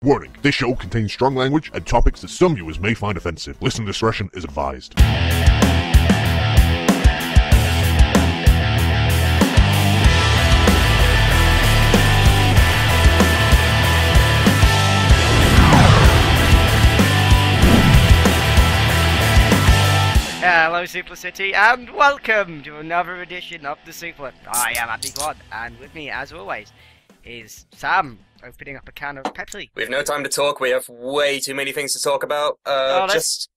Warning, this show contains strong language and topics that some viewers may find offensive. Listener discretion is advised. Hello Suplah City and welcome to another edition of the Suplah. I am Andy Quad and with me as always is Sam opening up a can of Pepsi. We have no time to talk, we have way too many things to talk about.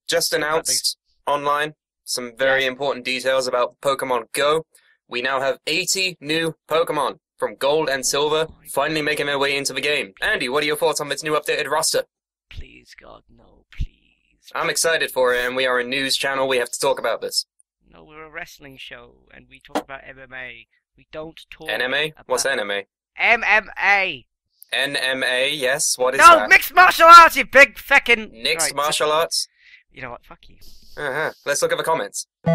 Just announced online some very important details about Pokemon Go. We now have 80 new Pokemon from Gold and Silver finally making their way into the game. Andy, what are your thoughts on this new updated roster? Please God, no, please. I'm excited for it, and we are a news channel, we have to talk about this. No, we're a wrestling show and we talk about MMA. We don't talk NMA? about... What's NMA? MMA! NMA, yes, what is no, that? No, mixed martial arts, you big feckin'... Mixed martial arts? You know what, fuck you. Let's look at the comments. Go,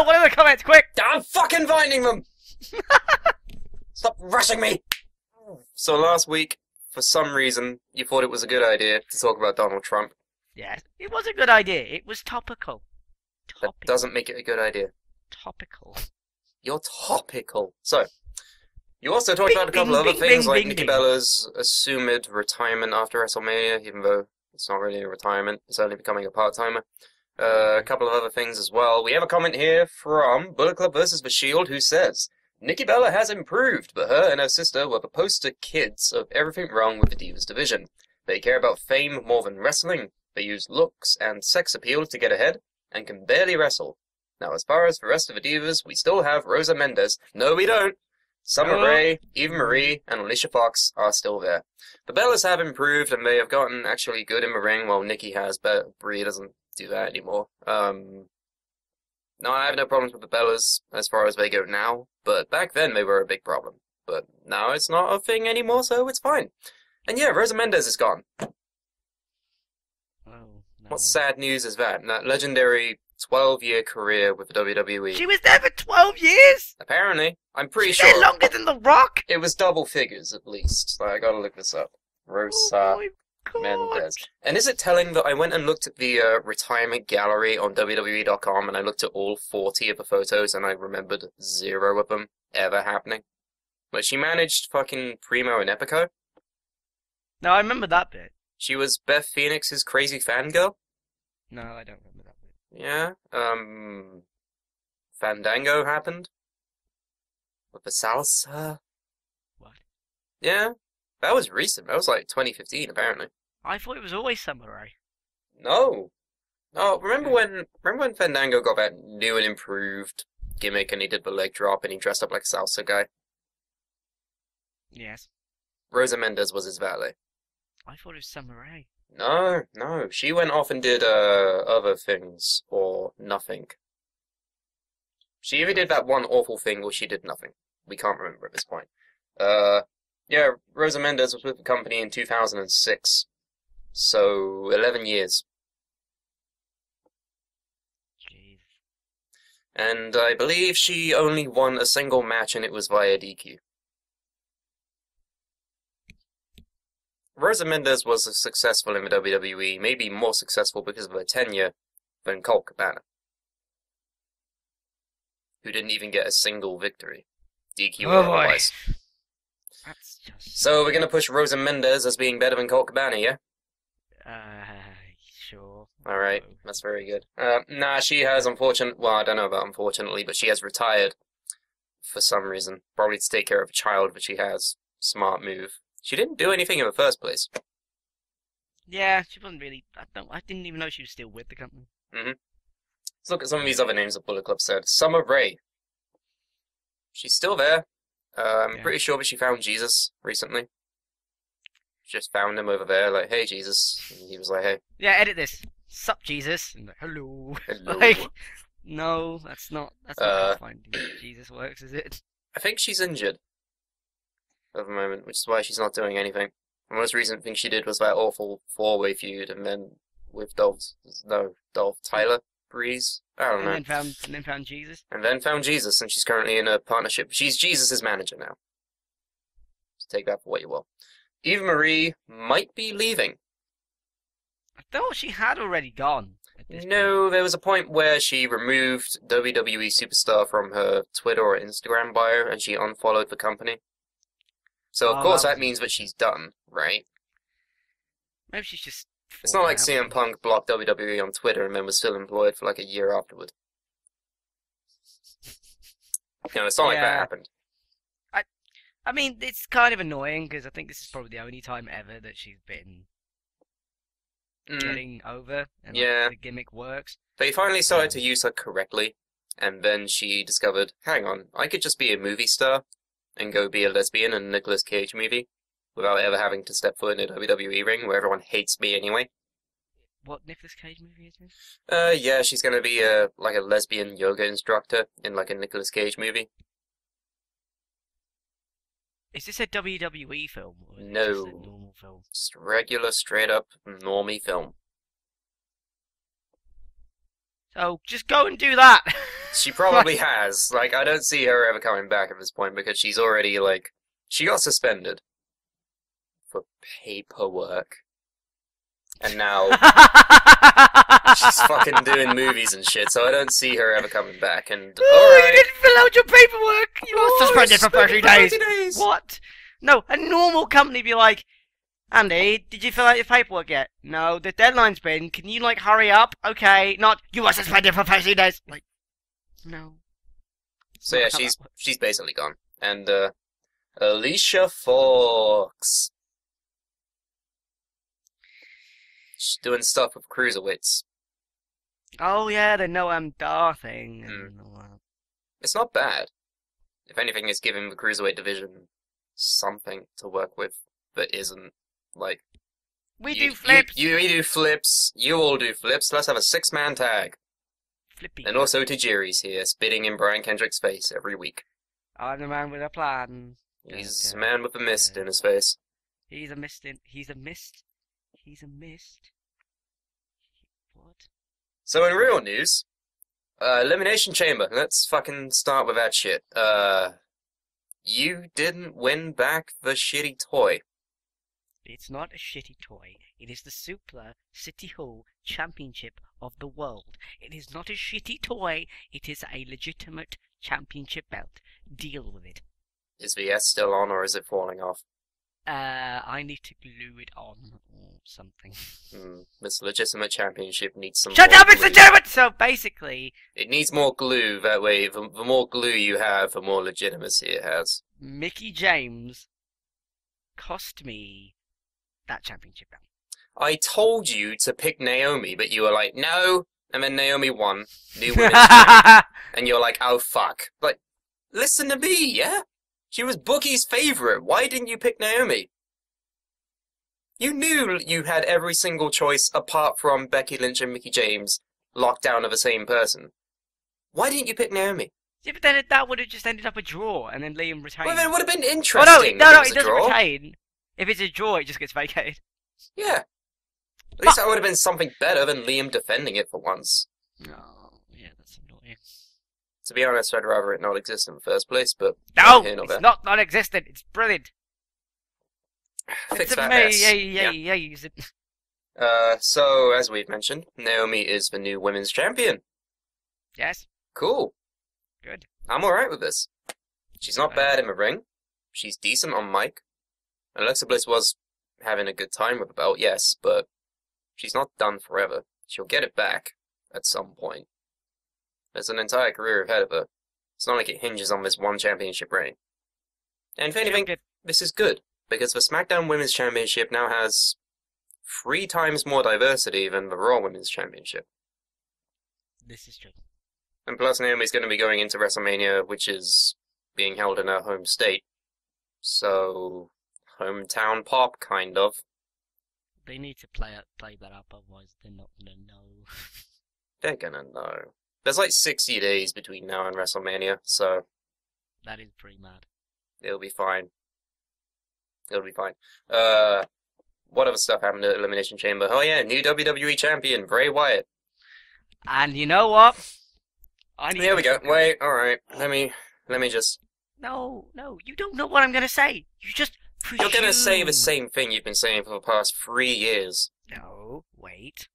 what are the comments, quick! I'm fucking finding them! Stop rushing me! So last week, for some reason, you thought it was a good idea to talk about Donald Trump. Yes, it was a good idea. It was topical. That doesn't make it a good idea. Topical. You're topical. So, you also talked about a couple of other things, like Nikki Bella's assumed retirement after WrestleMania, even though it's not really a retirement, it's only becoming a part-timer. A couple of other things as well. We have a comment here from Bullet Club vs. The Shield, who says, Nikki Bella has improved, but her and her sister were the poster kids of everything wrong with the Divas division. They care about fame more than wrestling. They use looks and sex appeal to get ahead, and can barely wrestle. Now, as far as the rest of the Divas, we still have Rosa Mendes. No, we don't. Summer Rae, Eva Marie, and Alicia Fox are still there. The Bellas have improved, and they have gotten actually good in the ring, while Nikki has, but Brie doesn't do that anymore. No, I have no problems with the Bellas as far as they go now, but back then they were a big problem. But now it's not a thing anymore, so it's fine. And yeah, Rosa Mendes is gone. Oh, no. What sad news is that? That legendary 12-year career with the WWE. She was there for 12 years? Apparently. I'm pretty She's sure. there longer than The Rock? It was double figures, at least. I gotta look this up. Rosa Mendes. And is it telling that I went and looked at the retirement gallery on WWE.com and I looked at all 40 of the photos and I remembered 0 of them ever happening? But she managed fucking Primo and Epico. No, I remember that bit. She was Beth Phoenix's crazy fangirl. No, I don't remember that bit. Yeah, Fandango happened. With the salsa. What? Yeah, that was recent. That was like 2015, apparently. I thought it was always Summer Rae. No. Oh, remember when Fandango got that new and improved gimmick and he did the leg drop and he dressed up like a salsa guy? Yes. Rosa Mendes was his valet. I thought it was Summer Rae. No. She went off and did other things or nothing. She either did that one awful thing or she did nothing. We can't remember at this point. Yeah, Rosa Mendes was with the company in 2006. So, 11 years. Jeez. And I believe she only won a single match and it was via DQ. Rosa Mendes was successful in the WWE, maybe more successful because of her tenure than Colt Cabana, who didn't even get a single victory. DQ or otherwise. That's just... So we're gonna push Rosa Mendes as being better than Colt Cabana, yeah? Sure. Alright, that's very good. Nah, she has well, I don't know about unfortunately, but she has retired for some reason. Probably to take care of a child that she has. Smart move. She didn't do anything in the first place. Yeah, she wasn't really... I didn't even know she was still with the company. Let's look at some of these other names that Bullet Club said. Summer Rae. She's still there. I'm pretty sure that she found Jesus recently. She just found him over there, like, hey, Jesus. And he was like, hey. Yeah, edit this. Sup, Jesus. And like, hello. Hello. Like, no, that's not how finding Jesus works, is it? I think she's injured at the moment, which is why she's not doing anything. The most recent thing she did was that awful 4-way feud, and then with Dolph Tyler Breeze. I don't know. And then found Jesus. And then found Jesus, and she's currently in a partnership. She's Jesus' manager now. take that for what you will. Eva Marie might be leaving. I thought she had already gone. No, there was a point where she removed WWE Superstar from her Twitter or Instagram bio, and she unfollowed the company. So, of course, that means that she's done, right? Maybe she's just... It's not like CM Punk blocked WWE on Twitter and then was still employed for like a year afterward. You know, it's not like that happened. I mean, it's kind of annoying, because I think this is probably the only time ever that she's been getting over, and like, the gimmick works. They finally started to use her correctly, and then she discovered, hang on, I could just be a movie star and go be a lesbian in a Nicolas Cage movie without ever having to step foot in a WWE ring where everyone hates me anyway. What Nicolas Cage movie is this? Yeah, she's gonna be like a lesbian yoga instructor in like a Nicolas Cage movie. Is this a WWE film? Or is No. it just a normal film? Just regular, straight-up, normie film. So, just go and do that! She probably has. Like, I don't see her ever coming back at this point, because she's already, like... She got suspended. For paperwork. And now... she's fucking doing movies and shit, so I don't see her ever coming back, and... You didn't fill out your paperwork! You were suspended for 30 days! What? No, a normal company be like, Andy, did you fill out your paperwork yet? No, the deadline's been, can you, like, hurry up? Okay, not, you were suspended for 30 days! Like, no. So yeah, she's basically gone. And, Alicia Fox. She's doing stuff with cruiserweights. Oh yeah, the Noam Dar thing. And all that. It's not bad. If anything, it's giving the cruiserweight division something to work with that isn't, like... We do flips! We do flips, you all do flips, let's have a 6-man tag. Flippy. And also Tajiri's here, spitting in Brian Kendrick's face every week. I'm the man with a plan. He's a man with a mist in his face. He's a mist. What? So in real news, Elimination Chamber. Let's fucking start with that shit. You didn't win back the shitty toy. It's not a shitty toy. It is the Suplah City Hall Championship of the world. It is not a shitty toy. It is a legitimate championship belt. Deal with it. Is the S still on, or is it falling off? I need to glue it on or something. This legitimate championship needs some Shut more up, it's glue. legitimate! So basically... It needs more glue, that way the more glue you have, the more legitimacy it has. Mickey James cost me that championship belt. I told you to pick Naomi, but you were like, no, and then Naomi won. New women's champion. And you're like, oh fuck. Like, listen to me, yeah? She was Bookie's favorite. Why didn't you pick Naomi? You knew you had every single choice apart from Becky Lynch and Mickey James locked down to the same person. Why didn't you pick Naomi? Yeah, but then that would have just ended up a draw, and then Liam retained. Well, then it would have been Oh interesting. no, if it it was a doesn't draw. retain. If it's a draw, it just gets vacated. Yeah. At least that would have been something better than Liam defending it for once. Oh, yeah, that's annoying. To be honest, I'd rather it not exist in the first place, but... No, here, not it's there. not non-existent. It's brilliant. Fix It's that me. mess. Yeah, use it. So, as we've mentioned, Naomi is the new women's champion. Yes. Cool. Good. I'm alright with this. She's not bad in the ring. She's decent on mic. Alexa Bliss was having a good time with the belt, yes, but she's not done forever. She'll get it back at some point. There's an entire career ahead of her. It's not like it hinges on this one championship reign. And if anything, this is good, because the SmackDown Women's Championship now has 3 times more diversity than the Raw Women's Championship. This is true. And plus Naomi's going to be going into WrestleMania, which is being held in her home state. So, hometown pop, kind of. They need to play that up, otherwise they're not gonna know. They're gonna know. There's like 60 days between now and WrestleMania, so... That is pretty mad. It'll be fine. It'll be fine. What other stuff happened at Elimination Chamber? Oh yeah, new WWE Champion, Bray Wyatt. And you know what? Here we go. Wait, alright. Let me just... No, you don't know what I'm gonna say. You just You're gonna say the same thing you've been saying for the past 3 years. No, wait.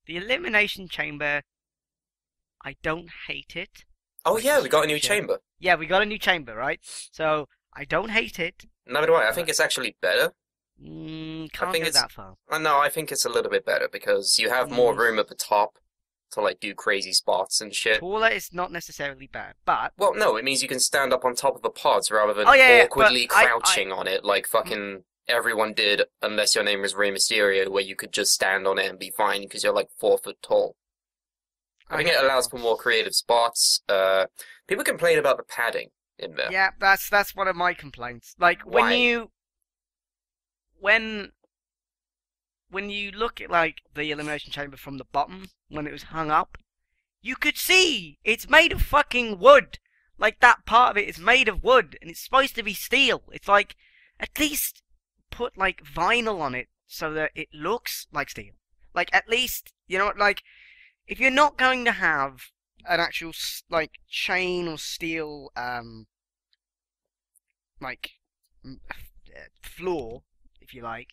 The Elimination Chamber, I don't hate it. Oh yeah, we got a new chamber. Yeah, we got a new chamber, right? So, I don't hate it. Neither do I. I think it's actually better. Can't go that far. No, I think it's a little bit better because you have more room at the top to like do crazy spots and shit. Taller is not necessarily bad, but... Well, no, it means you can stand up on top of the pods rather than awkwardly crouching on it like fucking everyone did, unless your name was Rey Mysterio, where you could just stand on it and be fine because you're like 4 foot tall. I think it allows for more creative spots. People complain about the padding in there. Yeah, that's one of my complaints. Like, Why? When you look at, like, the Elimination Chamber from the bottom, when it was hung up, you could see it's made of fucking wood. Like, that part of it is made of wood, and it's supposed to be steel. It's like, at least put, like, vinyl on it so that it looks like steel. Like, at least, you know what, like, if you're not going to have an actual, like, chain or steel, like, floor, if you like,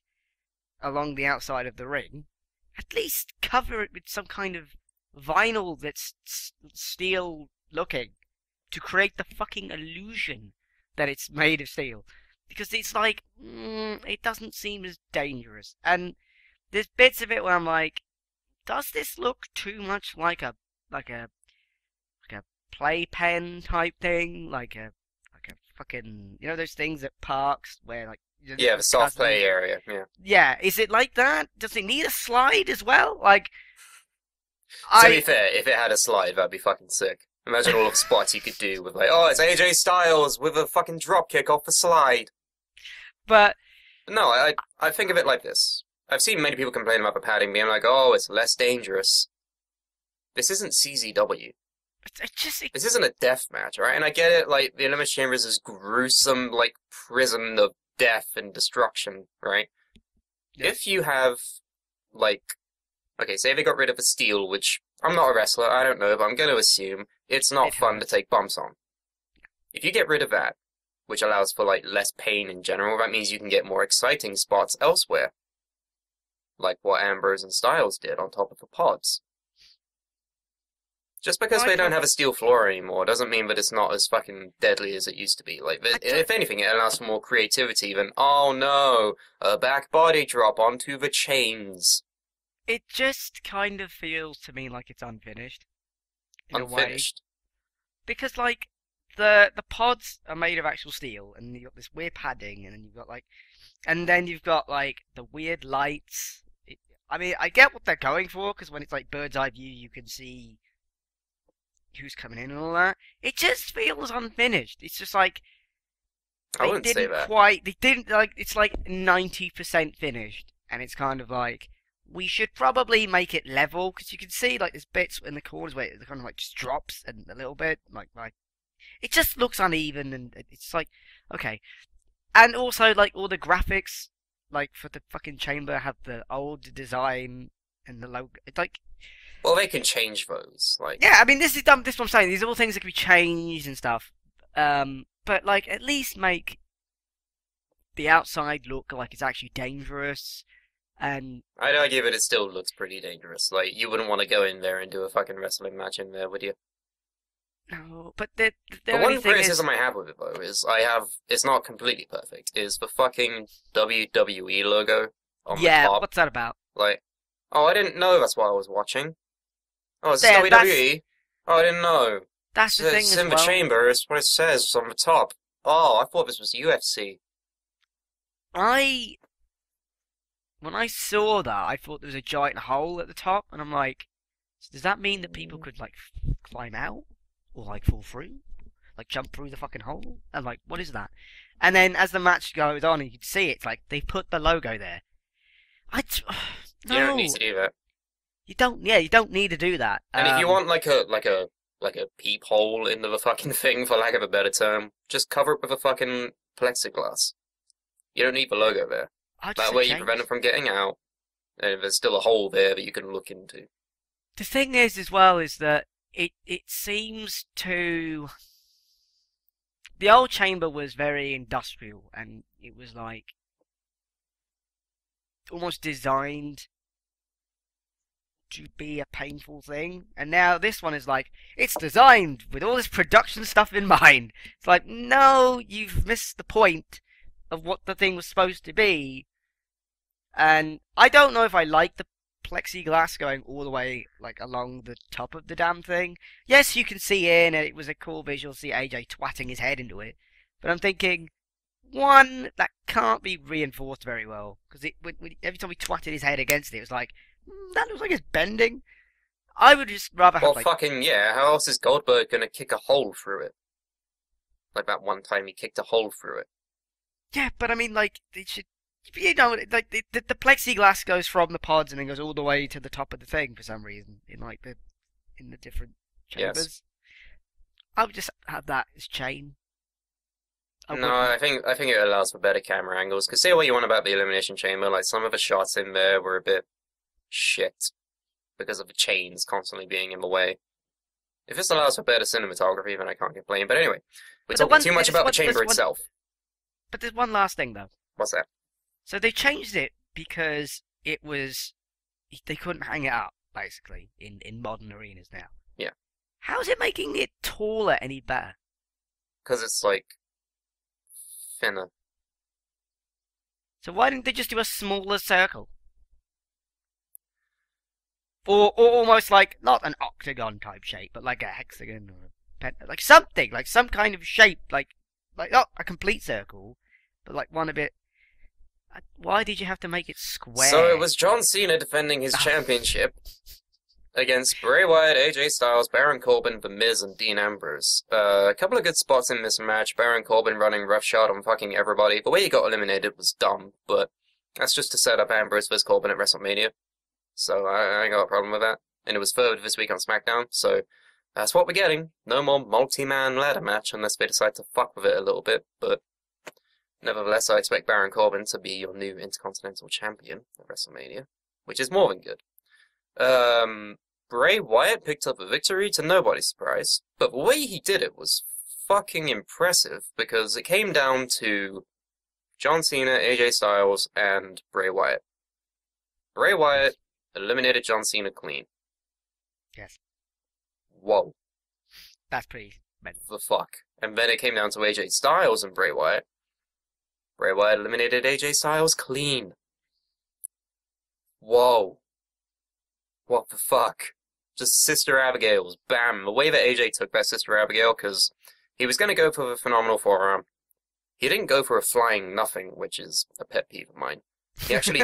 along the outside of the ring, at least cover it with some kind of vinyl that's steel looking to create the fucking illusion that it's made of steel. Because it's like, it doesn't seem as dangerous. And there's bits of it where I'm like, does this look too much like a playpen type thing? Like a fucking, you know those things at parks where like... Yeah, the soft play area, yeah. Yeah, is it like that? Does it need a slide as well? Like, to be fair, if it had a slide, that'd be fucking sick. Imagine all the spots you could do with like, oh, it's AJ Styles with a fucking drop kick off the slide. But no, I think of it like this. I've seen many people complain about the padding being like, oh, it's less dangerous. This isn't CZW. This isn't a death match, right? And I get it, like, the Elimination Chamber is this gruesome, like, prison of death and destruction, right? Yeah. If you have, like, okay, say they got rid of the steel, which I'm not a wrestler, I don't know, but I'm going to assume it's not fun to take bumps on. If you get rid of that, which allows for, like, less pain in general, that means you can get more exciting spots elsewhere. Like what Ambrose and Styles did on top of the pods. Just because they don't have a steel floor anymore doesn't mean that it's not as fucking deadly as it used to be. Like, if anything, it allows for more creativity than, oh no, a back body drop onto the chains. It just kind of feels to me like it's unfinished. Unfinished? Because, like, the pods are made of actual steel, and you've got this weird padding, and then you've got, like, the weird lights. I mean, I get what they're going for, because when it's, like, bird's eye view, you can see who's coming in and all that. It just feels unfinished. It's just like I wouldn't say that. They didn't, like, it's like 90% finished, and it's kind of like, we should probably make it level, because you can see, like, there's bits in the corners where it kind of, like, just drops and a little bit, like, it just looks uneven, and it's like, okay. And also, like, all the graphics, like, for the fucking chamber have the old design and the logo. It's like... Well, they can change those, like... Yeah, I mean, this is what I'm saying. These are all things that can be changed and stuff. But, like, at least make the outside look like it's actually dangerous, and... I'd argue that it still looks pretty dangerous. Like, you wouldn't want to go in there and do a fucking wrestling match in there, would you? No, but the one criticism I have with it, though, is it's not completely perfect, is the fucking WWE logo on the top. Yeah, what's that about? Like, oh, I didn't know that's what I was watching. Oh, it's WWE? Oh, I didn't know. That's the thing as well. It's in the chamber, it's what it says on the top. Oh, I thought this was UFC. When I saw that, I thought there was a giant hole at the top, and I'm like, does that mean that people could, like, climb out? Or, like, fall through? Like, jump through the fucking hole? And, like, what is that? And then, as the match goes on, you can see it's like, they put the logo there. No. You don't need to do that. You don't need to do that. And if you want, like a peephole into the fucking thing, for lack of a better term, just cover it with a fucking plexiglass. You don't need the logo there. That way you prevent it from getting out, and there's still a hole there that you can look into. The thing is, as well, is that it seems to... the old chamber was very industrial, and it was like almost designed to be a painful thing. And now this one is like, it's designed with all this production stuff in mind. It's like, no, you've missed the point of what the thing was supposed to be. And I don't know if I like the plexiglass going all the way like along the top of the damn thing. Yes, you can see in, and it was a cool visual to see AJ twatting his head into it. But I'm thinking, one, that can't be reinforced very well, because every time he twatted his head against it, it was like, that looks like it's bending. I would just rather have, well, like... fucking yeah, how else is Goldberg gonna kick a hole through it? Like that one time he kicked a hole through it. Yeah, but I mean, like, they should... You know, like, the plexiglass goes from the pods and then goes all the way to the top of the thing for some reason, in the different chambers. Yes. I would just have that as chain. I think it allows for better camera angles, because say what you want about the Elimination Chamber, like, some of the shots in there were a bit shit because of the chains constantly being in the way. If this allows for better cinematography, then I can't complain. But anyway, we're talking too much about the chamber itself. But there's one last thing, though. What's that? So they changed it because it was... They couldn't hang it up, basically, in modern arenas now. Yeah. How is it making it taller any better? Because it's, like, thinner. So why didn't they just do a smaller circle? Or almost like, not an octagon type shape, but like a hexagon or a pentagon. Like something, like some kind of shape, like not a complete circle, but like one a bit... Why did you have to make it square? So it was John Cena defending his championship against Bray Wyatt, AJ Styles, Baron Corbin, The Miz, and Dean Ambrose. A couple of good spots in this match. Baron Corbin running roughshod on fucking everybody. The way he got eliminated was dumb, but that's just to set up Ambrose vs. Corbin at WrestleMania. So I ain't got a problem with that. And it was third this week on SmackDown, so that's what we're getting. No more multi-man ladder match unless they decide to fuck with it a little bit, but nevertheless, I expect Baron Corbin to be your new Intercontinental Champion at WrestleMania, which is more than good. Bray Wyatt picked up a victory to nobody's surprise, but the way he did it was fucking impressive, because it came down to John Cena, AJ Styles, and Bray Wyatt. Bray Wyatt eliminated John Cena clean. Yes. Whoa. That's pretty mental. The fuck. And then it came down to AJ Styles and Bray Wyatt. Bray Wyatt eliminated AJ Styles clean. Whoa. What the fuck? Just Sister Abigail's. Bam. The way that AJ took that Sister Abigail, because he was going to go for the phenomenal forearm. He didn't go for a flying nothing, which is a pet peeve of mine. He actually,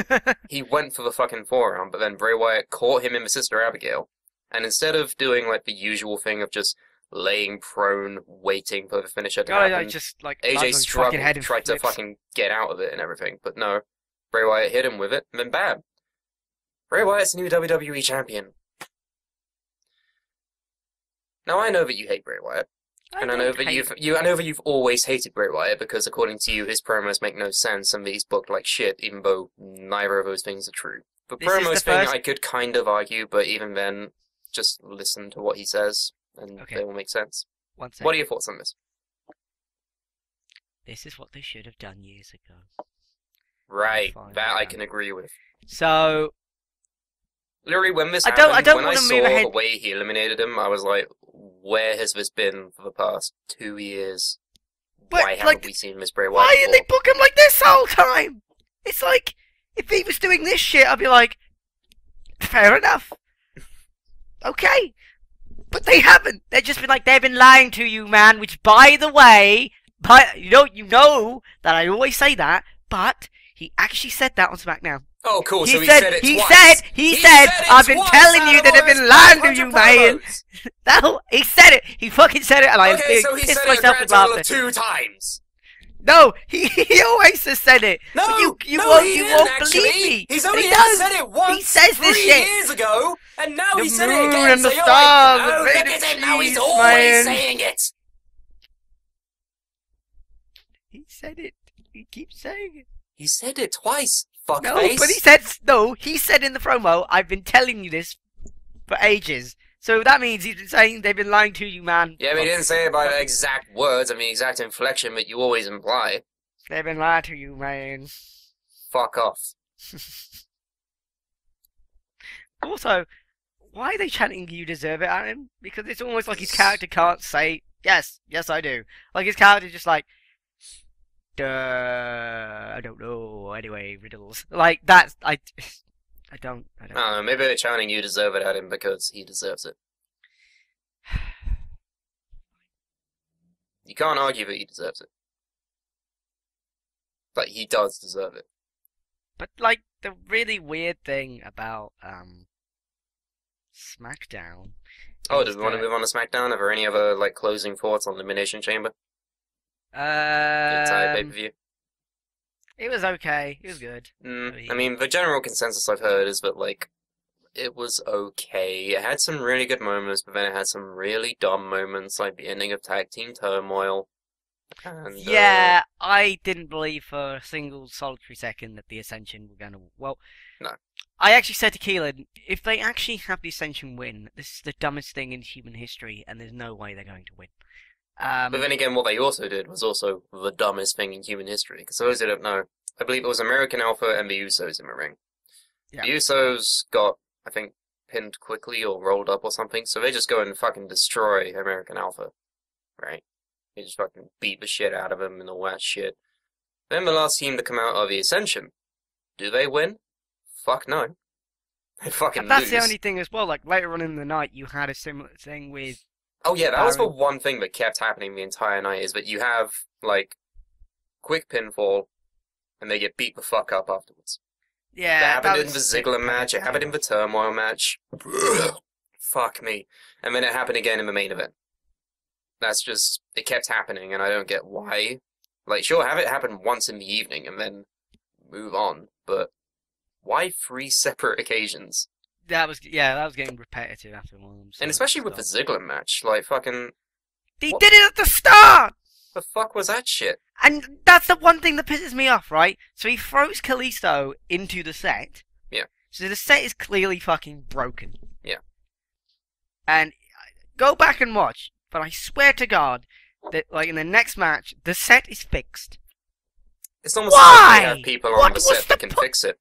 he went for the fucking forearm, but then Bray Wyatt caught him in the Sister Abigail. And instead of doing, like, the usual thing of just laying prone, waiting for the finisher to happen, just, like, AJ struggled, tried to fucking get out of it and everything. But no, Bray Wyatt hit him with it, and then bam. Bray Wyatt's the new WWE Champion. Now, I know that you hate Bray Wyatt. And I know that you've always hated Bray Wyatt, because according to you, his promos make no sense and that he's booked like shit, even though neither of those things are true. The promos thing I could kind of argue, but even then, just listen to what he says, and they will make sense. What are your thoughts on this? This is what they should have done years ago. Right, that I can agree with. So... Literally, when this happened, when I saw the way he eliminated him, I was like, where has this been for the past 2 years? Why haven't we seen Miss Bray Wyatt Why didn't they book him like this the whole time? It's like, if he was doing this shit, I'd be like, fair enough. Okay. But they haven't. They've just been like, they've been lying to you, man, which, by the way, you know that I always say that, but he actually said that on SmackDown. Oh, cool. So he said it twice. He said, I've been telling you that I've been lying to you, man. No, he said it. He fucking said it, and I so he said it a grand total of 2 times. No, he always has said it. No, you won't believe me. He's only said it once. He says this 3 shit years ago, and now he said it again. And the so stars, you're like, oh, look at him, now he's always saying it. He said it. He keeps saying it. He said it twice. No, but he said in the promo, I've been telling you this for ages, So that means he's been saying they've been lying to you, man. Yeah, but he didn't say it by the exact words, I mean exact inflection, but you always imply. They've been lying to you, man. Fuck off. Also, why are they chanting "you deserve it" at him? Because it's almost like his character can't say, yes, I do. Like his character's just like, duh, I don't know, anyway, riddles. Like, that's, I don't know, maybe they're chanting "you deserve it" at him because he deserves it. You can't argue that he deserves it. Like, he does deserve it. But, like, the really weird thing about, SmackDown... Oh, do we want to move on to SmackDown? Are there any other, like, closing thoughts on Elimination Chamber? The entire pay-per-view? It was okay. It was good. I mean, the general consensus I've heard is that, like, it was okay. It had some really good moments, but then it had some really dumb moments, like the ending of Tag Team Turmoil. And, yeah, I didn't believe for a single solitary second that the Ascension were going to... Well, no. I actually said to Keelan, if they actually have the Ascension win, this is the dumbest thing in human history, and there's no way they're going to win. But then again, what they also did was also the dumbest thing in human history. Because those who don't know, I believe it was American Alpha and the Usos in the ring. Yeah. The Usos got, I think, pinned quickly or rolled up or something, so they just go and fucking destroy American Alpha. Right? They just fucking beat the shit out of him and all that shit. Then the last team to come out are the Ascension. Do they win? Fuck no. They fucking lose. That's the only thing as well, like, later on in the night, you had a similar thing with... Oh yeah, that was the one thing that kept happening the entire night, is that you have, like, quick pinfall, and they get beat the fuck up afterwards. Yeah, that happened in the Ziggler match, it happened in the Turmoil match. Fuck me. And then it happened again in the main event. That's just, it kept happening, and I don't get why. Like, sure, have it happen once in the evening, and then move on, but why 3 separate occasions? That was getting repetitive after a while. And especially with the Ziggler match, like, fucking... He did it at the start! The fuck was that shit? And that's the one thing that pisses me off, right? So he throws Kalisto into the set. Yeah. So the set is clearly fucking broken. Yeah. And go back and watch, but I swear to God that, like, in the next match, the set is fixed. It's almost as if they have people on the set that can fix it.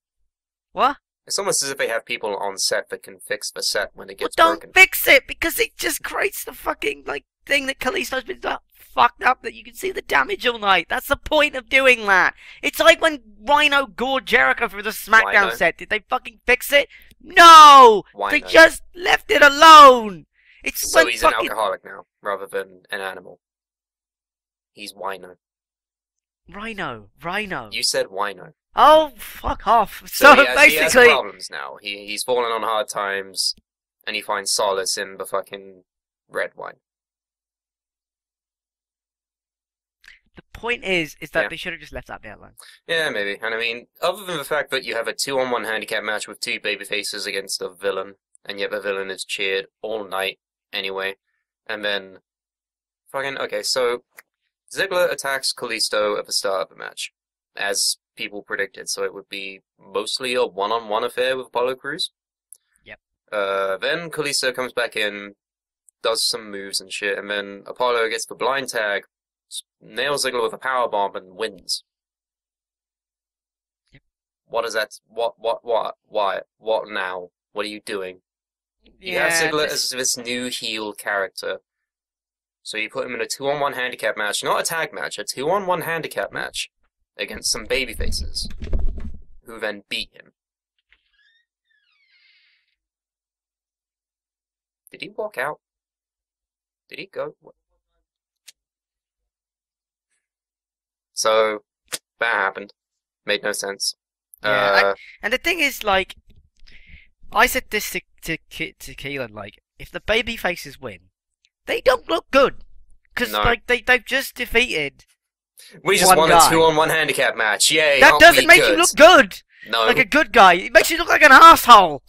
What? It's almost as if they have people on set that can fix the set when it gets broken. Don't fix it, because it just creates the fucking, like, thing that Kalisto's been fucked up, that you can see the damage all night. That's the point of doing that. It's like when Rhino gored Jericho through the SmackDown set. Did they fucking fix it? No! They just left it alone! It's so he's an alcoholic now, rather than an animal. He's Wino. Rhino. You said Wino. Oh, fuck off. So basically... He has problems now. He's fallen on hard times, and he finds solace in the fucking red wine. The point is that they should have just left that bit alone. Yeah, maybe. And I mean, other than the fact that you have a 2-on-1 handicap match with 2 babyfaces against a villain, and yet the villain is cheered all night anyway, and then... Fucking... Okay, so... Ziggler attacks Kalisto at the start of the match, as people predicted, so it would be mostly a one-on-one affair with Apollo Crews. Yep. Then Kalisto comes back in, does some moves and shit, and then Apollo gets the blind tag, nails Ziggler with a powerbomb, and wins. Yep. What is that? What now? What are you doing? You have Ziggler as this new heel character. So you put him in a 2-on-1 handicap match, not a tag match, a 2-on-1 handicap match against some babyfaces, who then beat him. Did he walk out? Did he go? So, that happened. Made no sense. Yeah, and the thing is, like, I said this to Keelan, like, if the babyfaces win, they don't look good. Because, like, they've just defeated We just won a 2-on-1 handicap match. Yay, that doesn't make you look good. No. Like a good guy. It makes you look like an asshole.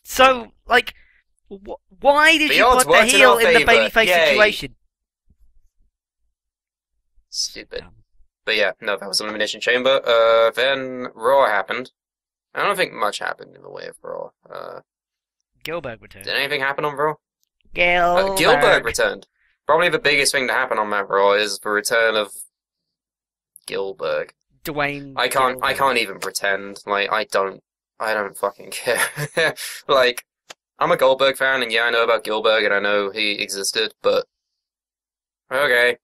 So, like, why did you put the heel in the babyface situation? Stupid. But yeah, no, that was Elimination Chamber. Then Raw happened. I don't think much happened in the way of Raw. Gilbert returned. Did anything happen on Raw? Gillberg returned. Probably the biggest thing to happen on that Raw is the return of Gillberg. Dwayne. I can't even pretend. Like, I don't fucking care. Like, I'm a Goldberg fan, and yeah, I know about Gillberg, and I know he existed, but okay.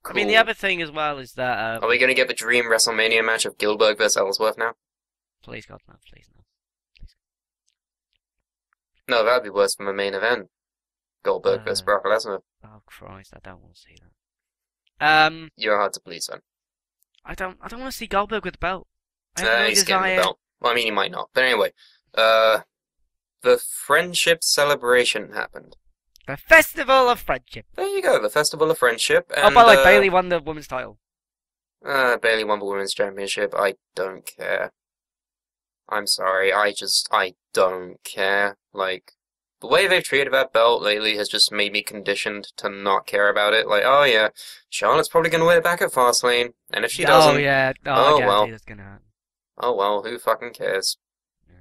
Cool. I mean, the other thing as well is that... Are we going to get the dream WrestleMania match of Gillberg versus Ellsworth now? Please, God, no. Please, no. Please. No, that'd be worse than the main event. Goldberg versus Brock Lesnar. Oh, Christ, I don't want to see that. You're hard to please, then. I don't want to see Goldberg with the belt. He's getting the belt. Well, I mean, he might not. But anyway, the friendship celebration happened. The Festival of Friendship. There you go, the Festival of Friendship. And, by the way, Bayley won the women's title. Bayley won the women's championship. I don't care. I'm sorry, I don't care. Like, the way they've treated that belt lately has just made me conditioned to not care about it. Like, oh yeah, Charlotte's probably going to win it back at Fastlane, and if she doesn't... Oh yeah, oh I well. That's gonna happen. Oh well, who fucking cares?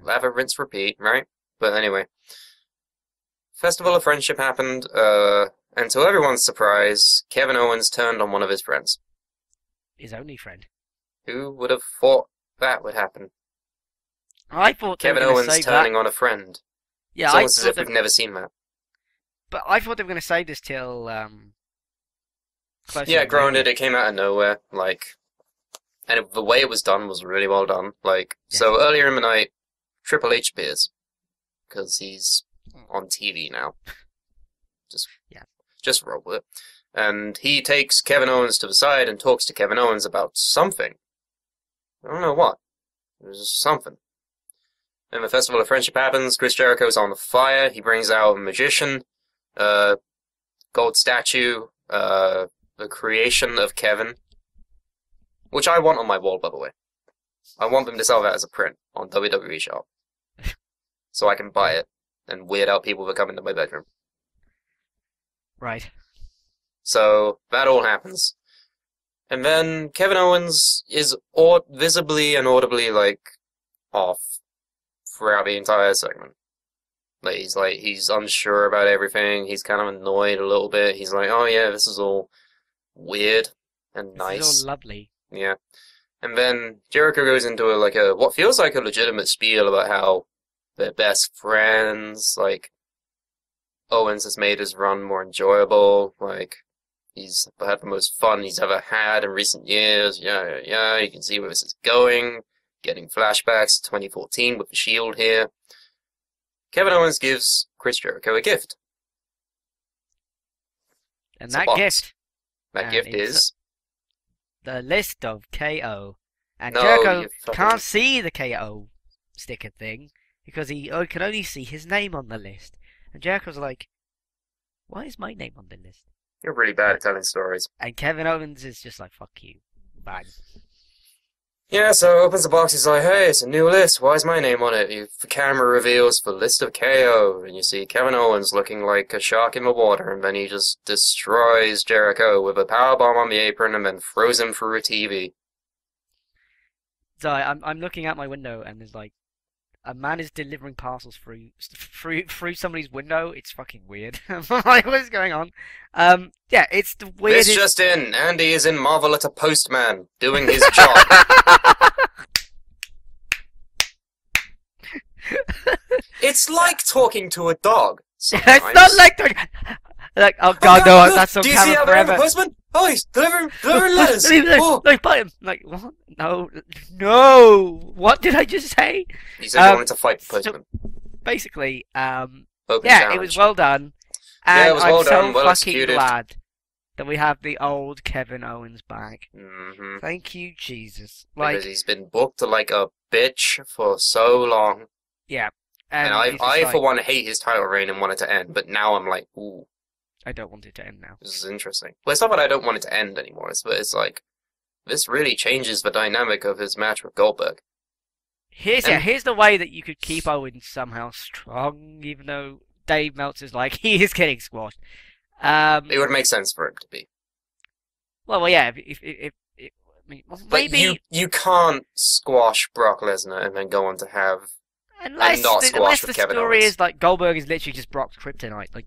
Have a rinse repeat, right? But anyway. Festival of Friendship happened, and to everyone's surprise, Kevin Owens turned on one of his friends. His only friend. Who would have thought that would happen? I thought Kevin Owens turning on a friend. Yeah, it's almost as if we've never seen that. But I thought they were going to save this till, yeah, granted, it came out of nowhere, like... And the way it was done was really well done. Like, yeah. So earlier in the night, Triple H appears. Because he's on TV now. Just roll with it. And he takes Kevin Owens to the side and talks to Kevin Owens about something. I don't know what. It was just something. And the Festival of Friendship happens. Chris Jericho's on the fire. He brings out a magician, gold statue, the creation of Kevin. Which I want on my wall, by the way. I want them to sell that as a print on WWE Shop. So I can buy it and weird out people that come into my bedroom. Right. So that all happens. And then Kevin Owens is visibly and audibly, like, off throughout the entire segment. Like, he's unsure about everything. He's kind of annoyed a little bit. He's like, oh yeah, this is all weird and nice. This is all lovely. Yeah. And then Jericho goes into what feels like a legitimate spiel about how they're best friends, like, Owens has made his run more enjoyable, like, he's had the most fun he's ever had in recent years, yeah, you can see where this is going, getting flashbacks to 2014 with the Shield here. Kevin Owens gives Chris Jericho a gift. And that gift... That gift is... the list of KO. And no, Jericho can't see the KO sticker thing because he can only see his name on the list. And Jericho's like, why is my name on the list? You're really bad at telling stories. And Kevin Owens is just like, fuck you. Bang. Yeah, so opens the box, he's like, hey, it's a new list, why is my name on it? The camera reveals the list of KO, and you see Kevin Owens looking like a shark in the water, and then he just destroys Jericho with a powerbomb on the apron and then throws him through a TV. So I'm looking out my window, and there's like, a man is delivering parcels through somebody's window. It's fucking weird. Like, what is going on? Yeah, it's the weirdest... This just in, Andy is in Marvel at a postman, doing his job. It's like talking to a dog. Sometimes. It's not like talking... Like, oh god, no, that's so do you see how they're the postman? Oh, he's delivering letters. Oh. Like, buy him. Like, what? No. What did I just say? He said he wanted to fight the postman. So, basically, yeah, challenge. It was well done. And yeah, it was well I'm done, so well fucking executed. glad that we have the old Kevin Owens back. Mm-hmm. Thank you, Jesus. Because he's been booked like a bitch for so long. Yeah. And I for one, hate his title reign and want it to end, but now I'm like, ooh. I don't want it to end now. This is interesting. Well, it's not that I don't want it to end anymore. It's like, this really changes the dynamic of his match with Goldberg. Here's the way that you could keep Owens somehow strong, even though Dave Meltzer's like, he is getting squashed. It would make sense for him to be. Well, yeah. I mean, maybe you can't squash Brock Lesnar and then go on to have Unless not the squash with Kevin story Owens. is like Goldberg is literally just Brock's kryptonite. Like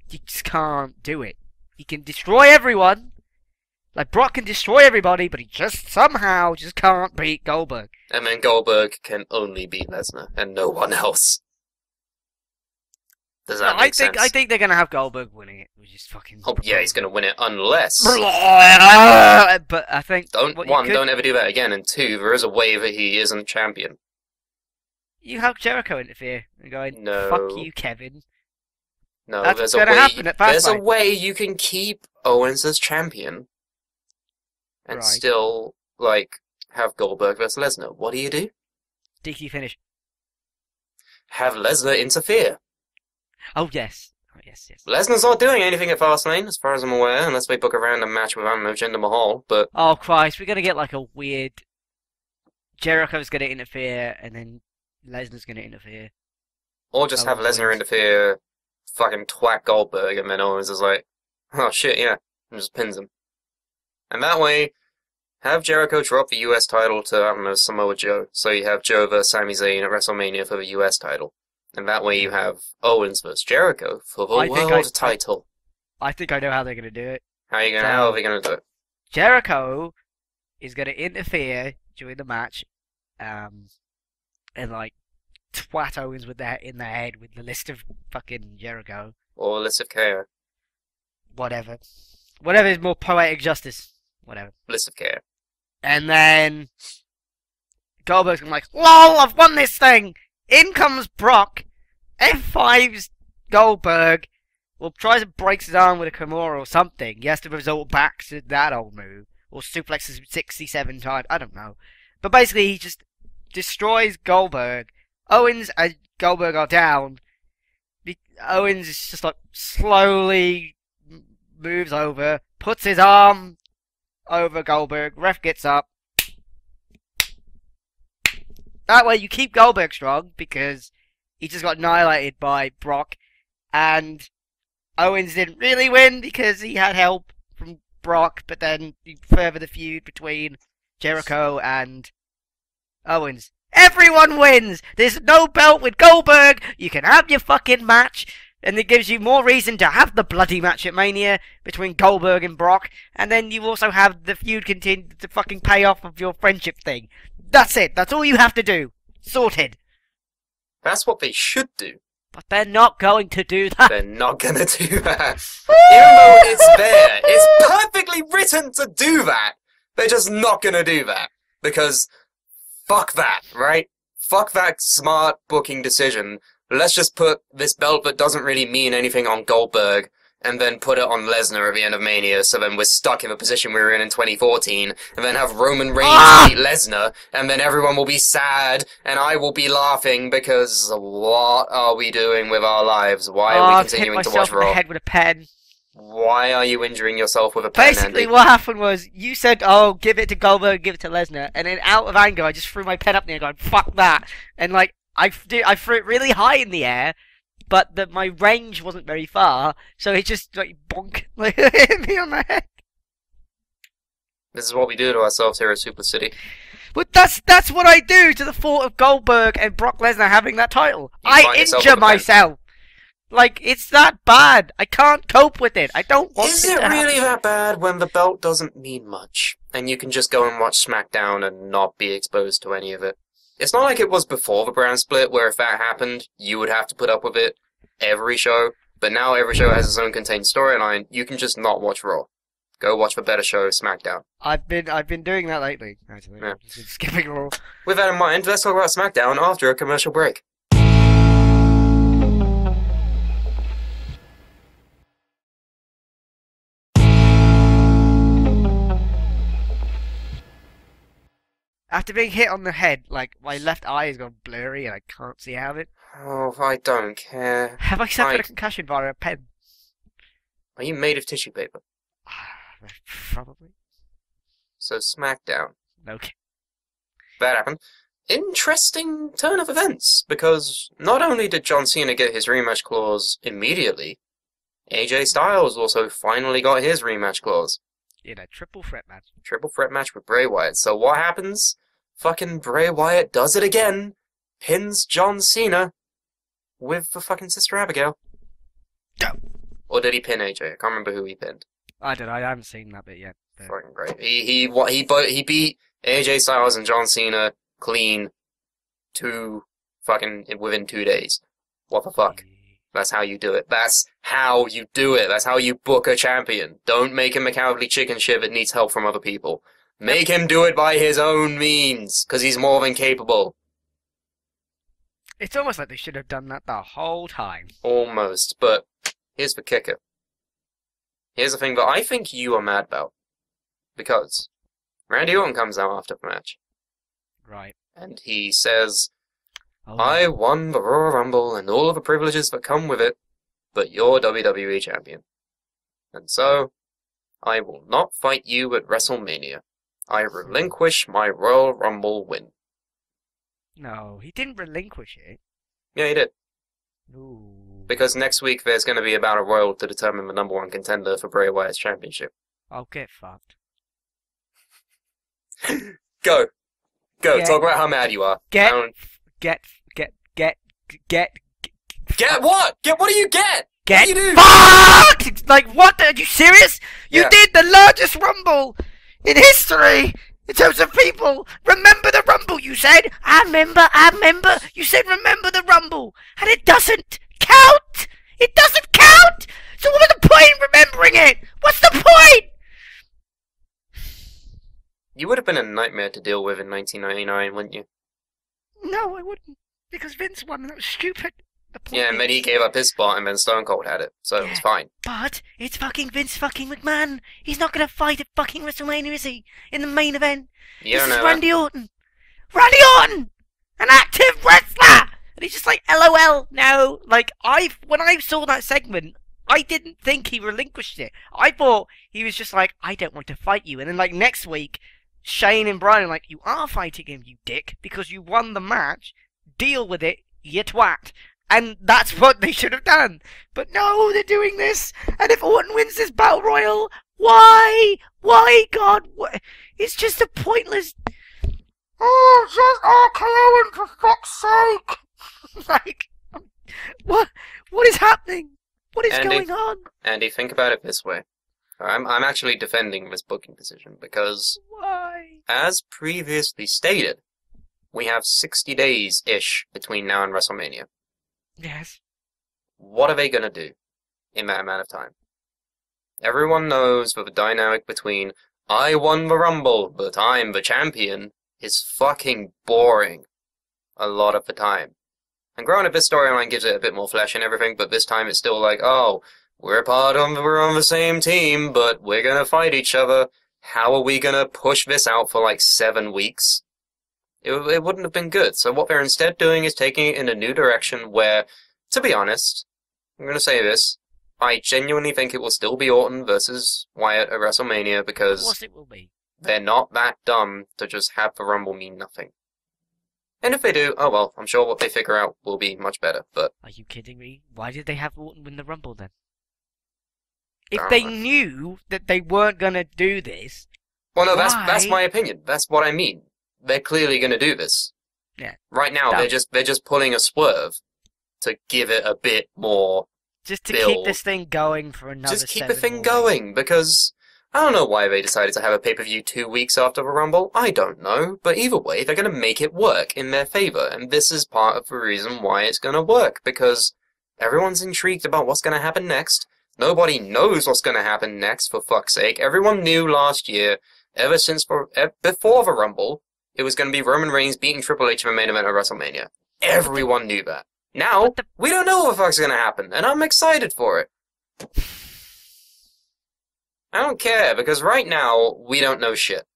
you just can't do it. He can destroy everyone. Like Brock can destroy everybody, but he just somehow just can't beat Goldberg. And then Goldberg can only beat Lesnar and no one else. Does that make sense? I think they're gonna have Goldberg winning it, which is fucking. Oh yeah, he's gonna win it unless. But I think don't ever do that again, and two, there is a way that he isn't champion. You have Jericho interfere and go, No. fuck you, Kevin. No, That's there's what's a gonna way. happen at There's a Fastlane. way you can keep Owens as champion, and Right. still have Goldberg versus Lesnar. What do? DQ finish. Have Lesnar interfere. Oh yes. Yes. Lesnar's not doing anything at Fastlane, as far as I'm aware, unless they book a random match with Jinder Mahal. But Oh Christ, we're gonna get like a weird. Jericho's gonna interfere, and then Lesnar's gonna interfere. or just have Owens Lesnar wins. interfere, fucking twat Goldberg, and then Owens is like, oh shit, yeah, and just pins him. And that way, have Jericho drop the US title to, I don't know, Samoa Joe. So you have Joe versus Sami Zayn at WrestleMania for the US title. And that way you have Owens versus Jericho for the world title. I think I know how they're gonna do it. How are they gonna do it? Jericho is gonna interfere during the match, and like twat Owens with that in the head with the list of fucking Jericho. Or List of KO. Whatever is more poetic justice. Whatever. List of KO. And then Goldberg's gonna be like, LOL, I've won this thing! In comes Brock, F5's Goldberg, tries to break his arm with a Kimura or something. He has to resort back to that old move. Or suplexes 67 times, I don't know. But basically he just destroys Goldberg. Owens and Goldberg are down. Owens is just like slowly moves over, puts his arm over Goldberg, ref gets up. That way you keep Goldberg strong because he just got annihilated by Brock, and Owens didn't really win because he had help from Brock, but then you further the feud between Jericho and Owens. Everyone wins! There's no belt with Goldberg! You can have your fucking match, and it gives you more reason to have the bloody match at Mania between Goldberg and Brock, and then you also have the feud continue to fucking pay off of your friendship thing. That's it. That's all you have to do. Sorted. That's what they should do. But they're not going to do that. They're not gonna do that. Even though it's there. It's perfectly written to do that. They're just not gonna do that. Because fuck that, right? Fuck that smart booking decision. Let's just put this belt that doesn't really mean anything on Goldberg, and then put it on Lesnar at the end of Mania, so then we're stuck in the position we were in 2014, and then have Roman Reigns beat Lesnar, and then everyone will be sad, and I will be laughing, because what are we doing with our lives? Why are we continuing to watch I've hit myself in the Raw? head with a pen. Why are you injuring yourself with a pen, Basically, Andy? what happened was, you said, oh, give it to Goldberg, give it to Lesnar, and then out of anger, I just threw my pen up in the air going, fuck that, and like, I threw it really high in the air, but my range wasn't very far, so it just like bonk, like hit me on the head. This is what we do to ourselves here at Suplah City. But that's what I do to the thought of Goldberg and Brock Lesnar having that title. You I find yourself injure with a pen. myself. Like, it's that bad. I can't cope with it. I don't want Is it it to really happen. that bad when the belt doesn't mean much, and you can just go and watch SmackDown and not be exposed to any of it? It's not like it was before the brand split, where if that happened, you would have to put up with it every show, but now every show has its own contained storyline. You can just not watch Raw. Go watch the better show, SmackDown. I've been doing that lately, actually. Yeah. Just skipping Raw. With that in mind, let's talk about SmackDown after a commercial break. After being hit on the head, like, my left eye has gone blurry and I can't see out of it. Oh, I don't care. Have I suffered Like- a concussion via a pen? Are you made of tissue paper? Probably. So SmackDown. Okay. That happened. Interesting turn of events, because not only did John Cena get his rematch clause immediately, AJ Styles also finally got his rematch clause. In a triple threat match. Triple threat match with Bray Wyatt. So what happens? Fucking Bray Wyatt does it again, pins John Cena with the fucking Sister Abigail. Or did he pin AJ? I can't remember who he pinned. I don't know. I haven't seen that bit yet. But... Fucking great. He beat AJ Styles and John Cena clean within 2 days. What the fuck? That's how you do it. That's how you do it. That's how you book a champion. Don't make him a cowardly chicken shit that needs help from other people. Make him do it by his own means, because he's more than capable. It's almost like they should have done that the whole time. Almost, but here's the kicker. Here's the thing that I think you are mad about. Because Randy Orton comes out after the match. Right. And he says, Oh, I won the Royal Rumble and all of the privileges that come with it, but you're WWE Champion. And so, I will not fight you at WrestleMania. I relinquish my Royal Rumble win. No, he didn't relinquish it. Yeah, he did. Ooh. Because next week there's going to be a Battle Royal to determine the #1 contender for Bray Wyatt's championship. I'll get fucked. Go, talk about how mad you are. Get what? What do you get? Get what do you do? fucked! Like, what? Are you serious? You Yeah. did the largest Rumble in history in terms of people. Remember the Rumble, you said. I remember. You said remember the Rumble. And it doesn't count. It doesn't count. So what was the point in remembering it? What's the point? You would have been a nightmare to deal with in 1999, wouldn't you? No, I wouldn't. Because Vince won and that was stupid. The point Yeah, and then he is- gave up his spot and then Stone Cold had it, so it was Yeah. fine. But it's fucking Vince fucking McMahon. He's not gonna fight at fucking WrestleMania, is he? In the main event. You This don't is know Randy Orton. Randy Orton! An active wrestler! And he's just like, LOL, no. Like, when I saw that segment, I didn't think he relinquished it. I thought he was just like, I don't want to fight you. And then, like, next week, Shane and Brian are like, you are fighting him, you dick, because you won the match. Deal with it, you twat. And that's what they should have done. But no, they're doing this. And if Orton wins this Battle Royal, why? Why, God? It's just a pointless... Oh, just RKO, for fuck's sake! Like, what is happening? What is Andy. going on? Andy, think about it this way. I'm actually defending this booking decision because, Why? as previously stated, we have 60 days-ish between now and WrestleMania. Yes. What are they going to do in that amount of time? Everyone knows that the dynamic between I won the Rumble, but I'm the champion is fucking boring a lot of the time. And granted, this storyline gives it a bit more flesh and everything, but this time it's still like, oh, we're on the same team, but we're gonna fight each other. How are we gonna push this out for like 7 weeks? It wouldn't have been good. So what they're instead doing is taking it in a new direction where, to be honest, I'm gonna say this, I genuinely think it will still be Orton versus Wyatt at WrestleMania Of because course it will be. they're not that dumb to just have the Rumble mean nothing. And if they do, oh well, I'm sure what they figure out will be much better, but... Are you kidding me? Why did they have Orton win the Rumble then? If Don't they know. knew that they weren't gonna do this... Well, no, that's Why? my opinion. That's what I mean. They're clearly going to do this. Yeah. Right now, Dumb. they're just pulling a swerve to give it a bit more. Just to Build. keep this thing going for another Just keep the 7 thing more going because I don't know why they decided to have a pay-per-view 2 weeks after the Rumble. I don't know, but either way, they're going to make it work in their favor, and this is part of the reason why it's going to work because everyone's intrigued about what's going to happen next. Nobody knows what's going to happen next, for fuck's sake. Everyone knew last year, ever since before the Rumble, it was going to be Roman Reigns beating Triple H in the main event of WrestleMania. Everyone knew that. Now, we don't know what the fuck's going to happen, and I'm excited for it. I don't care, because right now, we don't know shit.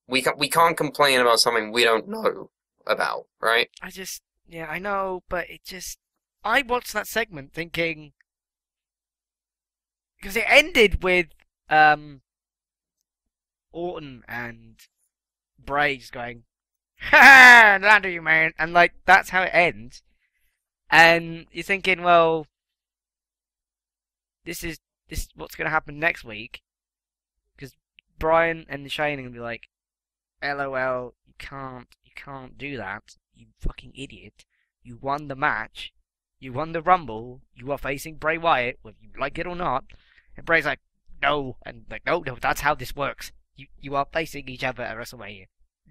We can't complain about something we don't know about, right? Yeah, I know, but I watched that segment thinking... Because it ended with, Orton and Bray just going, ha, that'll do you, man. And, like, that's how it ends. And you're thinking, well, this is what's going to happen next week. Because Brian and Shane are going to be like, LOL, you can't do that. you fucking idiot. You won the match. You won the Rumble. You are facing Bray Wyatt, whether you like it or not. And Bray's like, no. And like, no, that's how this works. You are facing each other at WrestleMania.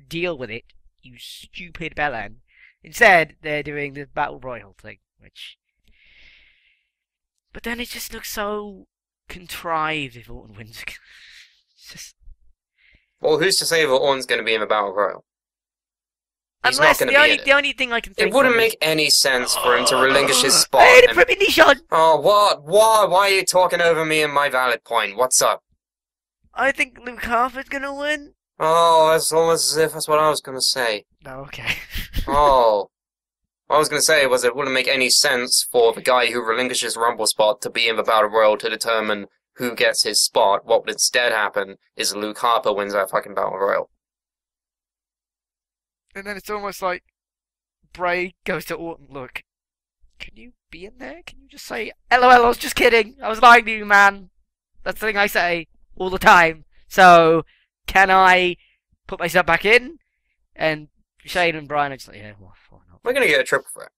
Deal with it, you stupid bellend. Instead, they're doing this Battle Royal thing, which... But then it just looks so contrived if Orton wins. It's just... Well, who's to say that Orton's going to be in the Battle Royal? He's Unless not going to be the only thing I can think It wouldn't of make any sense for him to relinquish his spot. I hate it for me, Nishon! Oh, what? Why are you talking over me and my valid point? What's up? I think Luke Harper's gonna win. Oh, that's almost as if that's what I was going to say. Oh, okay. Oh. What I was going to say was it wouldn't make any sense for the guy who relinquishes Rumble spot to be in the Battle Royal to determine who gets his spot. What would instead happen is Luke Harper wins that fucking Battle Royal. And then it's almost like Bray goes to Orton, look, can you be in there? Can you just say, LOL, I was just kidding. I was lying to you, man. That's the thing I say all the time. So, can I put myself back in? And Shane and Brian are just like, yeah, well, why not? We're going to get a triple threat.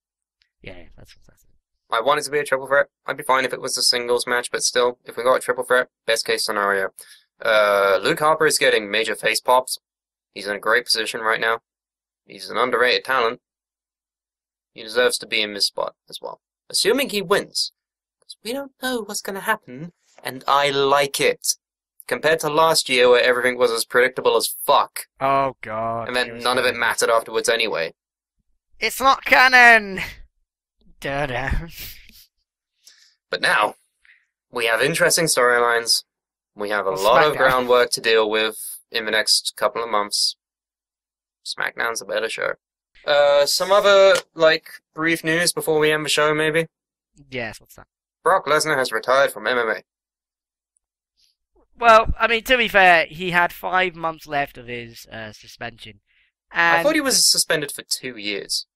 Yeah, that's it. I want it to be a triple threat. I'd be fine if it was a singles match, but still, if we got a triple threat, best case scenario. Luke Harper is getting major face pops. He's in a great position right now. He's an underrated talent. He deserves to be in this spot as well. Assuming he wins. Because we don't know what's going to happen, and I like it. Compared to last year where everything was as predictable as fuck. Oh, God. And then none of it mattered afterwards anyway. It's not canon! Da-da. But now, we have interesting storylines. We have a lot of groundwork to deal with in the next couple of months. SmackDown's a better show. Some other, brief news before we end the show, maybe? Yes, what's that? Brock Lesnar has retired from MMA. Well, I mean, to be fair, he had 5 months left of his suspension. And I thought he was suspended for 2 years.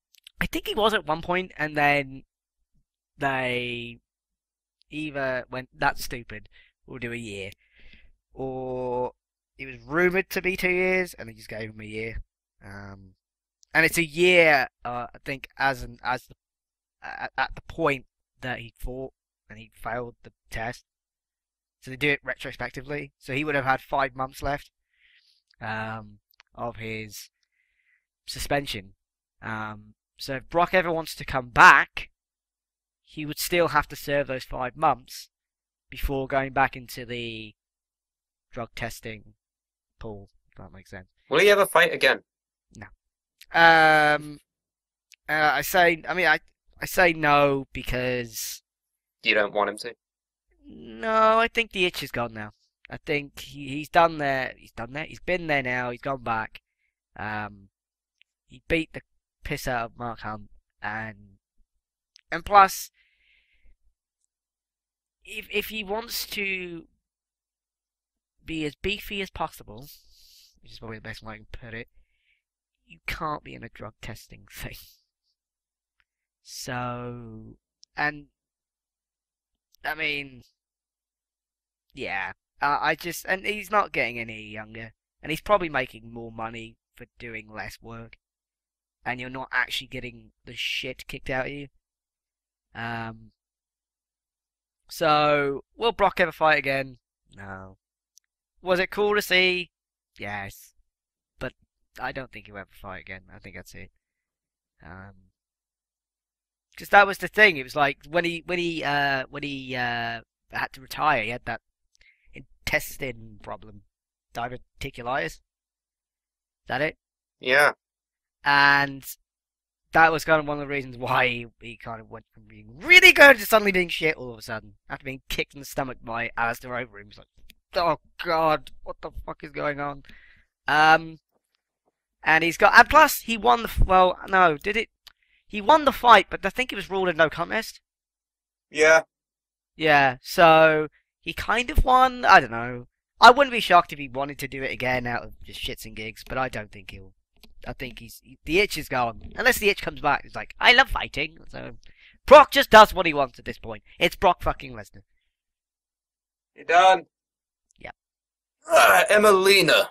I think he was at one point, and then they either went, that's stupid, we'll do a year. Or it was rumoured to be 2 years, and they just gave him a year. And it's a year, I think, at the point that he fought and he failed the test. So they do it retrospectively. So he would have had 5 months left of his suspension. So if Brock ever wants to come back, he would still have to serve those 5 months before going back into the drug testing pool, if that makes sense. Will he ever fight again? No. I say no because... You don't want him to? No, I think the itch is gone now. I think he's done there. He's done that. He's been there now. He's gone back. He beat the piss out of Mark Hunt, and plus, if he wants to be as beefy as possible, which is probably the best way I can put it, you can't be in a drug testing thing. So, and I mean, yeah, and he's not getting any younger, and he's probably making more money for doing less work, and you're not actually getting the shit kicked out of you. So, will Brock ever fight again? No. Was it cool to see? Yes. But I don't think he'll ever fight again. I think that's it. Because that was the thing. It was like when he had to retire, he had that intestine problem, diverticulitis. Is that it? Yeah. And that was kind of one of the reasons why he kind of went from being really good to suddenly being shit all of a sudden. After being kicked in the stomach by Alistair Overeem. He's like, oh god, what the fuck is going on? And he's got, and plus he won the, well, no, did it? He won the fight, but I think it was ruled a no contest. Yeah. Yeah, so he kind of won. I don't know. I wouldn't be shocked if he wanted to do it again out of just shits and gigs, but I don't think he'll. I think the itch is gone. Unless the itch comes back. It's like, I love fighting. So Brock just does what he wants at this point. It's Brock fucking Lesnar. You done? Yep. Emelina.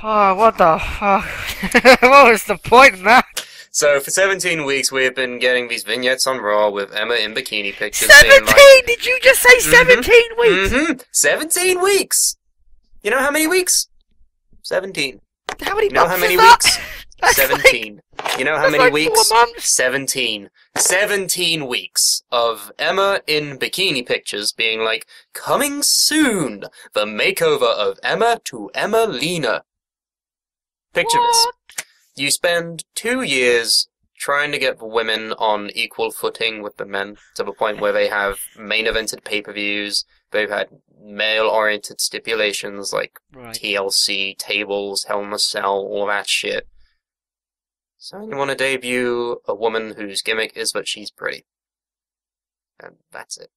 Oh, what the fuck? What was the point in that? So for 17 weeks we have been getting these vignettes on Raw with Emma in bikini pictures. 17? Like, Did you just say 17 weeks? 17 weeks! You know how many weeks? 17. How many You know months how many is that? weeks? That's 17. You know how that's many like weeks? 4 months. 17. 17 weeks of Emma in bikini pictures being like, coming soon, the makeover of Emma to Emmalina. Picture this. You spend 2 years trying to get the women on equal footing with the men, to the point where they have main-evented pay-per-views, they've had male-oriented stipulations like TLC, tables, Hell in a Cell, all that shit. So you want to debut a woman whose gimmick is that she's pretty. And that's it.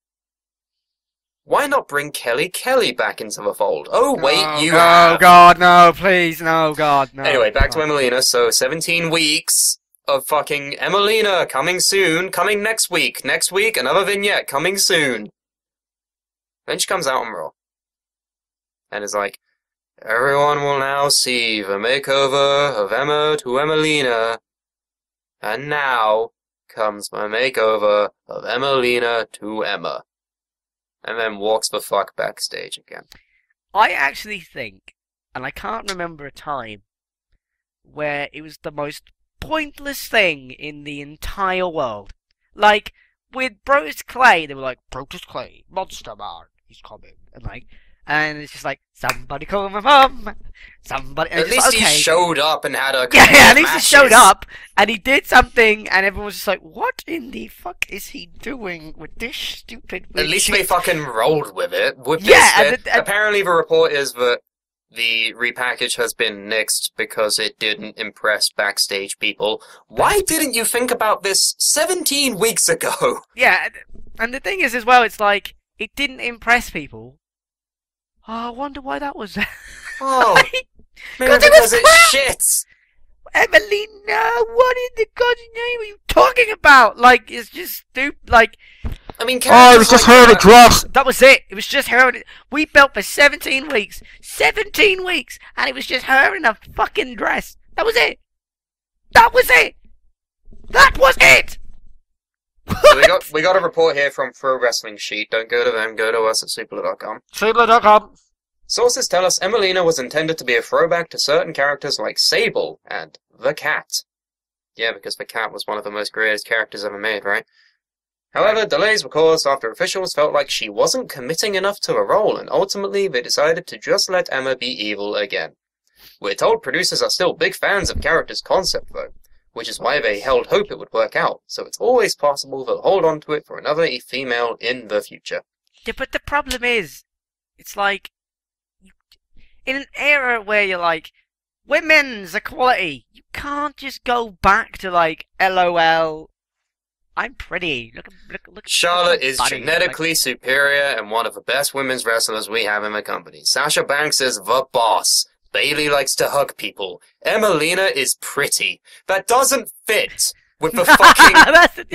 Why not bring Kelly back into the fold? Oh, wait, you have... Oh, God, no, please, no, God, no. Anyway, back to Emmalina. So, 17 weeks of fucking Emmalina coming soon, coming next week. Next week, another vignette coming soon. Then she comes out on Raw. And is like, everyone will now see the makeover of Emma to Emmalina. And now comes my makeover of Emmalina to Emma. And then walks the fuck backstage again. I actually think, and I can't remember a time, where it was the most pointless thing in the entire world. Like, with Brodus Clay, they were like, Brodus Clay, Monster Man, he's coming. And it's just like, somebody call my mum. Somebody. At least he showed up and had a at least he showed up and he did something, and everyone was just like, "What in the fuck is he doing with this stupid?" At least they fucking rolled with it. Apparently, the report is that the repackage has been nixed because it didn't impress backstage people. Why didn't you think about this 17 weeks ago? Yeah, and the thing is as well, it's like it didn't impress people. Oh, I wonder why that was. Oh, maybe because it's shit. Emmalina, what in the God's name are you talking about? Like, it's just stupid. Like, I mean, it was just her in a dress. That was it. It was just her. We built for 17 weeks. 17 weeks, and it was just her in a fucking dress. That was it. That was it. That was it. So we got a report here from Pro Wrestling Sheet. Don't go to them, go to us at Suplah.com. Suplah.com. Sources tell us Emmalina was intended to be a throwback to certain characters like Sable and the Cat. Yeah, because the Cat was one of the most greatest characters ever made, right? However, delays were caused after officials felt like she wasn't committing enough to the role, and ultimately they decided to just let Emma be evil again. We're told producers are still big fans of character's concept, though, which is why they held hope it would work out, so it's always possible they'll hold on to it for another female in the future. Yeah, but the problem is, it's like, in an era where you're like, women's equality, you can't just go back to like, LOL, I'm pretty. Look. Charlotte is genetically superior and one of the best women's wrestlers we have in the company. Sasha Banks is the boss. Bailey likes to hug people. Emmalina is pretty. That doesn't fit with the fucking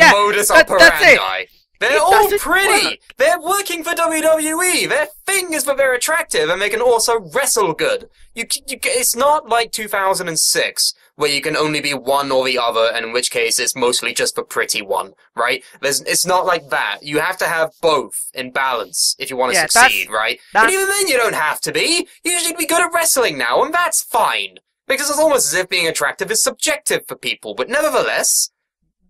modus operandi. They're all pretty! Work. They're working for WWE! Their thing is that they're attractive and they can also wrestle good. It's not like 2006, where you can only be one or the other, and in which case it's mostly just the pretty one, right? It's not like that. You have to have both in balance if you want to succeed, right? But even then you don't have to be. You just need to be good at wrestling now, and that's fine. Because it's almost as if being attractive is subjective for people, but nevertheless,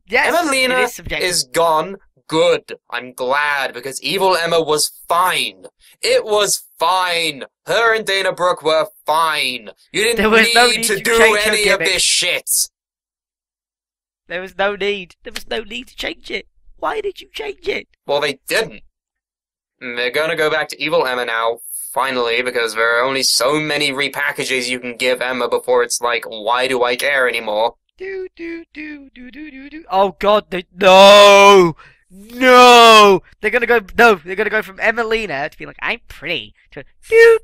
Emmalina is gone. Good. I'm glad, because Evil Emma was fine. It was fine. Her and Dana Brooke were fine. You didn't need to do any of this shit. There was no need. There was no need to change it. Why did you change it? Well, they didn't. They're gonna go back to Evil Emma now, finally, because there are only so many repackages you can give Emma before it's like, why do I care anymore? Oh god, no! No! They're gonna go from Emmalina to be like, I'm pretty, to they're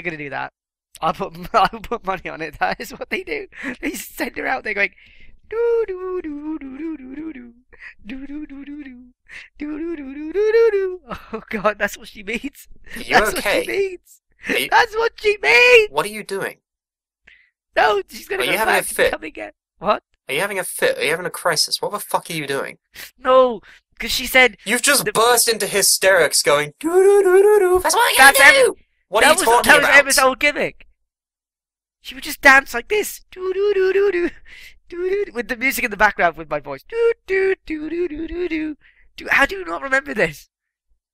gonna do that. I'll put money on it. That is what they do. They send her out, they're going Oh god, that's what she means. Are you That's okay? what she means. You... That's what she means. What are you doing? No, she's gonna Are go you having a back fit? and come again. What? Are you having a fit? Are you having a crisis? What the fuck are you doing? No, because she said You've just burst into hysterics going, doo-doo-doo-doo-doo. That's what I gotta do! What are you talking that about? was Emma's old gimmick. She would just dance like this. Doo doo doo doo doo. Doo doo with the music in the background with my voice. Doo doo doo doo doo doo doo. How do you not remember this?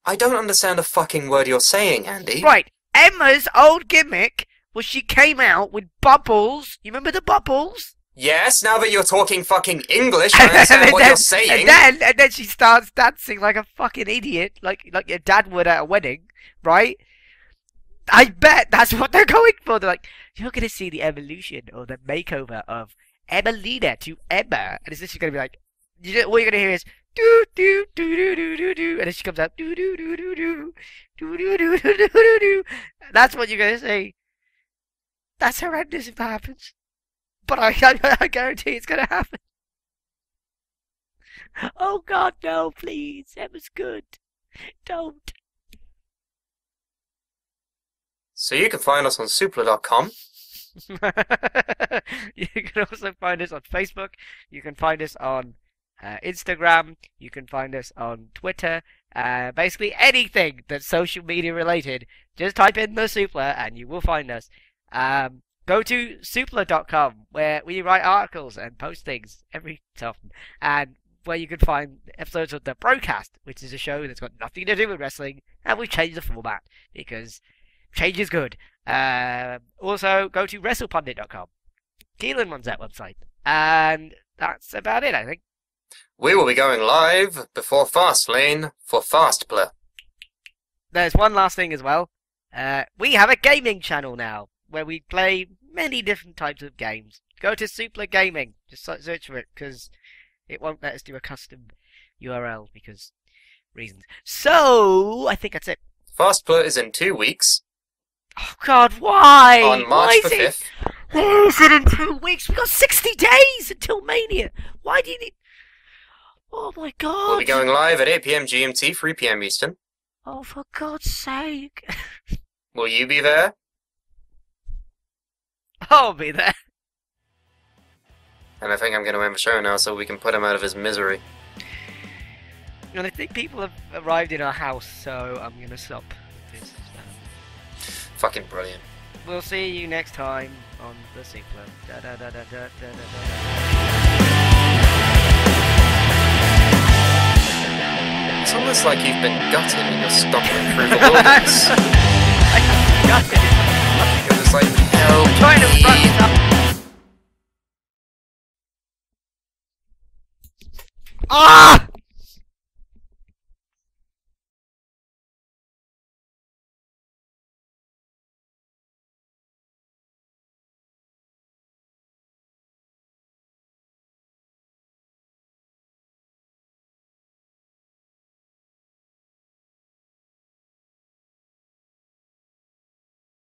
I don't understand a fucking word you're saying, Andy. Right, Emma's old gimmick was she came out with bubbles. You remember the bubbles? Yes, now that you're talking fucking English, I understand what you're saying. And then she starts dancing like a fucking idiot, like your dad would at a wedding, right? I bet that's what they're going for. They're like, you're gonna see the evolution or the makeover of Emelina to Emma, and it's just gonna be like, all you're gonna hear is do do do do do do do, and then she comes out do do do do do do do do do do do do. That's what you're gonna say. That's horrendous if that happens, but I guarantee it's gonna happen. Oh God, no! Please, Emma's good. Don't. So you can find us on Suplah.com. You can also find us on Facebook. You can find us on Instagram. You can find us on Twitter. Basically anything that's social media related. Just type in the Suplah and you will find us. Go to Suplah.com where we write articles and post things every so often. And where you can find episodes of The Broadcast, which is a show that's got nothing to do with wrestling. And we've changed the format because change is good. Also, go to WrestlePundit.com. Keelan runs that website. And that's about it, I think. We will be going live before Fastlane for Fastplay. There's one last thing as well. We have a gaming channel now, where we play many different types of games. Go to Suplah Gaming. Just search for it, because it won't let us do a custom URL, because reasons. So, I think that's it. Fastplay is in 2 weeks. Oh God, why? On March the 5th. Why is it in 2 weeks? We've got 60 days until Mania. Why do you need... Oh my God. We'll be going live at 8 PM GMT, 3 PM Eastern. Oh, for God's sake. Will you be there? I'll be there. And I think I'm going to end the show now so we can put him out of his misery. And I think people have arrived in our house, so I'm going to stop this. Fucking brilliant. We'll see you next time on the Suplah. Da da da da da da da. It's almost like you've been gutted and you're stomping through the wilderness. I got it. You're just like, help Trying to me. run it up. Ah!